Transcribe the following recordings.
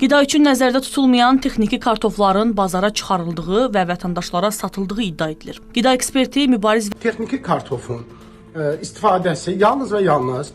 Qida üçün nəzərdə tutulmayan texniki kartofların bazara çıxarıldığı və vətəndaşlara satıldığı iddia edilir. Qida eksperti Mübariz Texniki kartofun istifadəsi yalnız və yalnız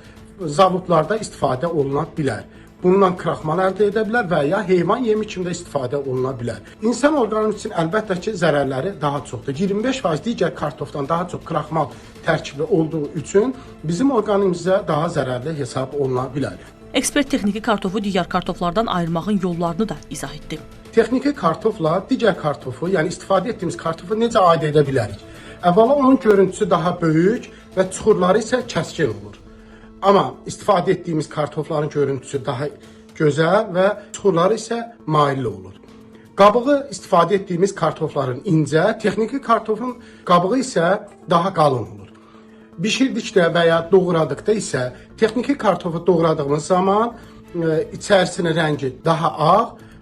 zavodlarda istifadə oluna bilər. Bundan kraxmal əldə edə bilər və ya heyvan yemi kimi də istifadə oluna bilər. İnsan orqanizmi üçün əlbəttə ki, zərərləri daha çoxdur. 25% digər kartofdan daha çox kraxmal tərkibi olduğu üçün bizim orqanizmimizə daha zərərli hesab oluna bilər. Ekspert texniki kartofu digər kartoflardan ayırmağın yollarını da izah etdi. Texniki kartofla digər kartofu, yəni istifadə etdiyimiz kartofu necə ayırd edə bilərik? Əvvəla onun görüntüsü daha böyük və çuxurları isə kəskin olur. Amma istifadə etdiyimiz kartofların görüntüsü daha gözəl və çuxurları isə mailli olur. Qabığı istifadə etdiyimiz kartofların incə, texniki kartofun qabığı isə daha qalın olur. Bişirdikdə və ya doğradıqda isə texniki kartofu doğradığımız zaman içərisinin rəngi daha ağ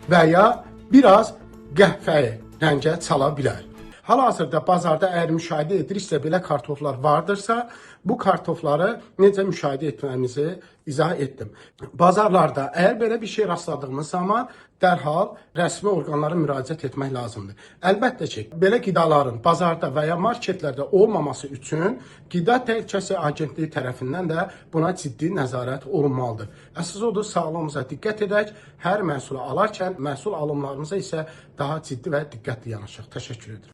və ya biraz qəhvəyi rəngə çala bilər. Hal-hazırda bazarda əgər müşahidə ediriksə, belə kartoflar vardırsa, bu kartofları necə müşahidə etməyimizi izah etdim. Bazarlarda əgər belə bir şey rastladığımız zaman dərhal rəsmi orqanlara müraciət etmək lazımdır. Əlbəttə ki, belə qidaların bazarda və ya marketlərdə olmaması üçün Qida Təhlükəsizliyi Agentliyi tərəfindən də buna ciddi nəzarət olunmalıdır. Əsas odur, sağlığımıza diqqət edək, hər məhsulu alarkən məhsul alımlarımıza isə daha ciddi və diqqətli yanaşaq. Təşəkkür edirəm.